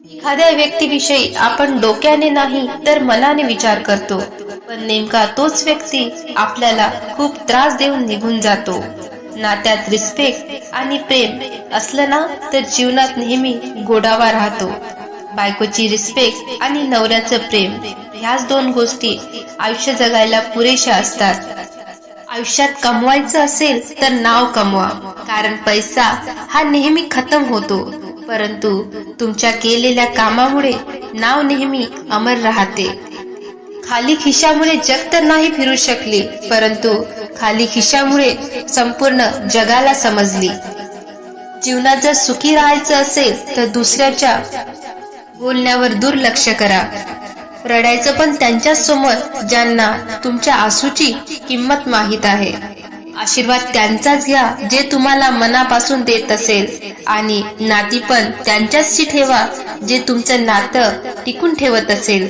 एखाद्या व्यक्तीविषयी आपण डोक्याने नाही तर मनाने विचार करतो, पण नेमका तोच व्यक्ती आपल्याला खूप त्रास देऊन निघून जातो. नात्यात रिस्पेक्ट आणि प्रेम असलं ना तर जीवनात नेहमी गोडावा राहतो. बायकोची रिस्पेक्ट आणि नवऱ्याचं प्रेम ह्याच दोन गोष्टी आयुष्य जगायला पुरेशा असतात. आयुष्यात कमवायचं असेल तर नाव कमवा, कारण पैसा हा नेहमी खतम होतो, परंतु तुमच्या केलेल्या कामामुळे नाव नेहमी अमर राहते. खाली खिशामुळे जग तर नाही फिरू शकली, परंतु खाली खिशामुळे संपूर्ण जगाला समजली. जीवनात जर सुखी राहायचं असेल तर दुसऱ्याच्या बोलण्यावर दुर्लक्ष करा. रडायचं पण त्यांच्याच समोर ज्यांना तुमच्या आसूची किंमत माहीत आहे. आशीर्वाद त्यांचाच घ्या जे तुम्हाला मनापासून देत असेल, आणि नाती पण त्यांच्याशी ठेवा जे तुमचं नातं टिकून ठेवत असेल.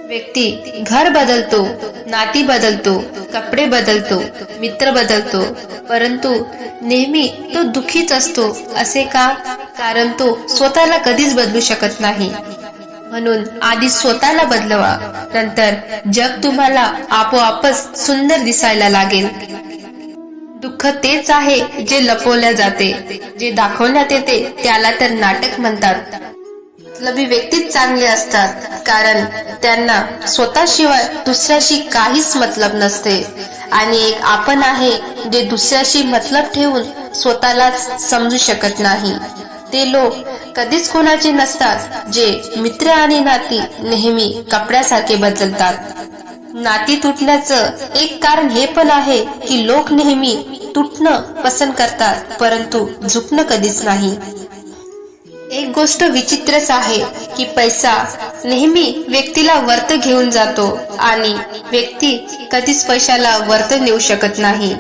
व्यक्ती घर बदलतो, नाती बदलतो, कपडे बदलतो, मित्र बदलतो, परंतु नेहमी तो दुःखीच असतो. असे का? कारण तो स्वतःला कधीच बदलू शकत नाही. म्हणून आधी स्वतःला बदलवा, नंतर जग तुम्हाला आपोआपच सुंदर दिसायला लागेल. दुःख तेच आहे जे लपवल्या जाते, जे दाखवण्यात येते त्याला तर नाटक म्हणतात. मतलबी व्यक्तीच चांगले असतात, कारण त्यांना स्वतःशिवाय दुसऱ्याशी काहीच मतलब नसते. आणि एक आपण आहे जे दुसऱ्याशी मतलब ठेवून स्वतःलाच समजू शकत नाही. ते लोक कधीच कोणाचे नसतात जे मित्र आणि नाती नेहमी कपड्यासारखे बदलतात. नाती तुटण्याचं एक कारण हे पण आहे की लोक नेहमी तुटणं पसंत करतात, परंतु झुकणं कधीच नाही. एक गोष्ट विचित्रच आहे की पैसा नेहमी व्यक्तीला वरत घेऊन जातो आणि व्यक्ती कधीच पैशाला वरत नेऊ शकत नाही.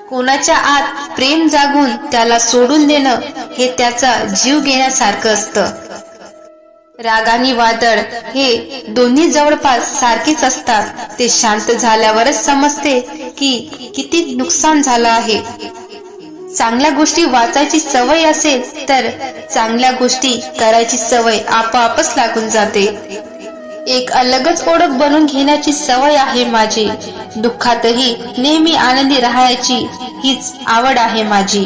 कोणाच्या आत प्रेम जागून त्याला सोडून देणं हे त्याचा जीव घेण्यासारखं असतं. राग आणि वादळ हे दोन्ही जवळपास सारखेच असतात. ते शांत झाल्यावरच समजते की किती नुकसान झालं आहे. चांगल्या गोष्टी वाचायची सवय असेल तर चांगल्या गोष्टी करायची सवय आपोआपच लागून जाते. एक अलगच ओळख बनवून घेण्याची सवय आहे माझी. दुःखातही नेहमी आनंदी राहायची हीच आवड आहे माझी.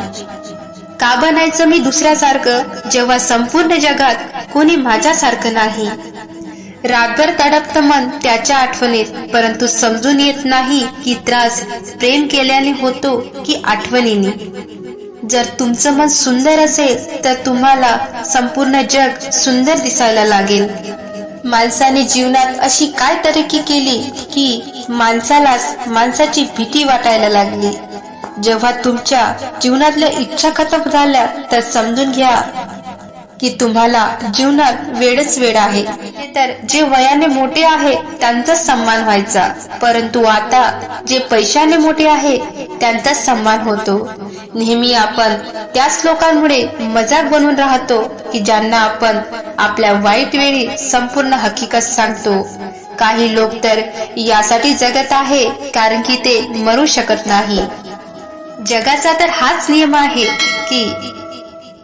का बनायचं मी दुसऱ्यासारखं जेव्हा संपूर्ण जगात कोणी माझ्यासारखं नाही. रातभर तडपतं मन त्याच्या आठवणीत, परंतु समजून येत नाही की त्रास प्रेम केल्याने होतो की आठवणीने. जर तुमचं मन सुंदर असेल तर तुम्हाला संपूर्ण जग सुंदर दिसायला लागेल. माणसाने जीवनात अशी काय तरक्की केली की माणसालाच माणसाची भीती वाटायला लागली. जेव्हा तुमच्या जीवनातल्या इच्छा खतम झाल्या तर समजून घ्या की तुम्हाला जीवनात वेळच वेळ आहे. तर जे वयाने मोठे आहे त्यांचाच सन्मान व्हायचा, परंतु आता जे पैशाने मोठे आहे त्यांचाच सन्मान होतो. नेहमी आपण त्याच लोकांमुळे मजाक बनवून राहतो की ज्यांना आपण आपल्या वाईट वेळी संपूर्ण हकीकत सांगतो. काही लोक तर यासाठी जगत आहे कारण की ते मरू शकत नाही. जगाचा तर हाच नियम आहे की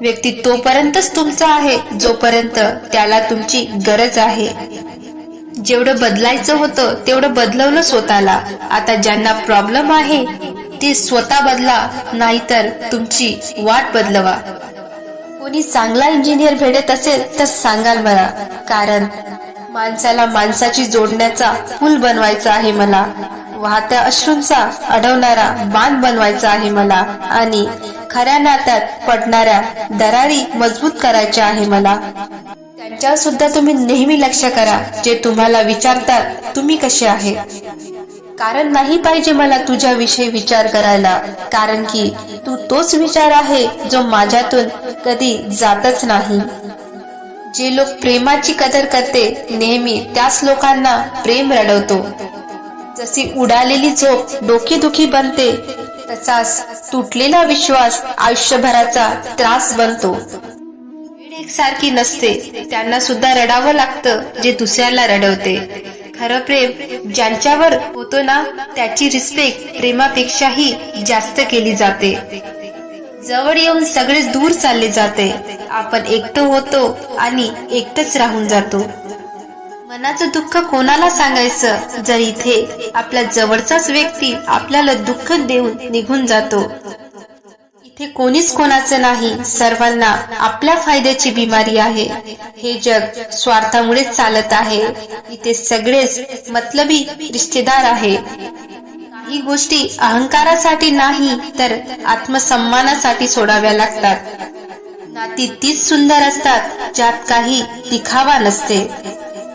व्यक्ती तोपर्यंतच तुमचा आहे जोपर्यंत त्याला तुमची गरज आहे. जेवढं बदलायचं होतं तेवढं बदलवलं स्वतःला. आता ज्यांना प्रॉब्लेम आहे ते स्वतः बदला, नाहीतर तुमची वाट बदलवा. कोणी चांगला इंजिनियर भेटत असेल तर सांगाल मला, कारण माणसाला माणसाची जोडण्याचा पूल बनवायचा आहे मला. वाहत्या अश्रूंचा अडवणारा बांध बनवायचा आहे मला, आणि खऱ्या नात्यात पडणाऱ्या दरारी मजबूत करायच्या आहे मला. त्यांच्यावर सुद्धा तुम्ही नेहमी लक्ष करा जे तुम्हाला विचारतात तुम्ही कसे आहे. कारण नाही पाहिजे मला तुझ्याविषयी विचार करायला, कारण की तू तोच विचार आहे जो माझ्यातून कधी जातच नाही. जे लोक प्रेमाची कदर करते नेहमी त्याच लोकांना प्रेम रडवतो. जशी उडालेली झोप डोकेदुखी बनते, तसाच तुटलेला विश्वास आयुष्यभराचा त्रास बनतो. एकसारखी नसते, त्यांना सुद्धा रडावं लागतं जे दुसऱ्याला रडवते. खरं प्रेम ज्यांच्यावर होतो ना त्याची रिस्पेक्ट प्रेमापेक्षाही जास्त केली जाते. जवळ येऊन सगळे दूर चालले जाते. आपण एकटं होतो आणि एकटंच राहून जातो. मनाचं दुःख कोणाला सांगायचं जर इथे आपल्या जवळचाच व्यक्ती आपल्याला दुःख देऊन निघून जातो. इथे कोणीच कोणाचं नाही, सर्वांना आपल्या फायद्याची बिमारी आहे. हे जग स्वार्थामुळे चालत आहे. इथे सगळेच मतलबी रिश्तेदार आहे. काही गोष्टी अहंकारासाठी नाही तर आत्मसन्मानासाठी सोडाव्या लागतात. नाती तीच सुंदर असतात ज्यात काही दिखावा नसते.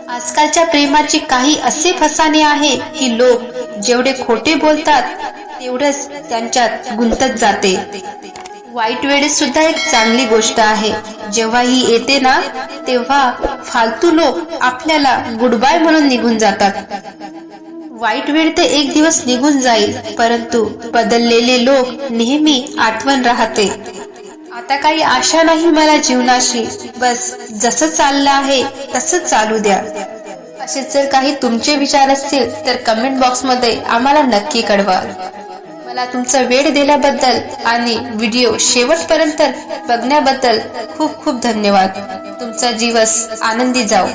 आजकालच्या प्रेमाचे काही असे फसाने आहे की लोक जेवढे खोटे बोलतात तेवढेच त्यांच्यात गुंतत जाते. वाईट वेळेत सुद्धा एक चांगली गोष्ट आहे. जेव्हा ही येते ना तेव्हा फालतू लोक आपल्याला गुड बाय म्हणून निघून जातात. वाईट वेळ तर एक दिवस निघून जाईल, परंतु बदललेले लोक नेहमी आठवण राहते. आता काही आशा नाही मला जीवनाशी, बस जसं चाललं आहे तसं चालू द्या. असे जर काही तुमचे विचार असतील तर कमेंट बॉक्स मध्ये आम्हाला नक्की कळवा. मला तुमचा वेळ दिल्याबद्दल आणि व्हिडिओ शेवटपर्यंत बघण्याबद्दल खूप खूप धन्यवाद. तुमचा दिवस आनंदी जाओ.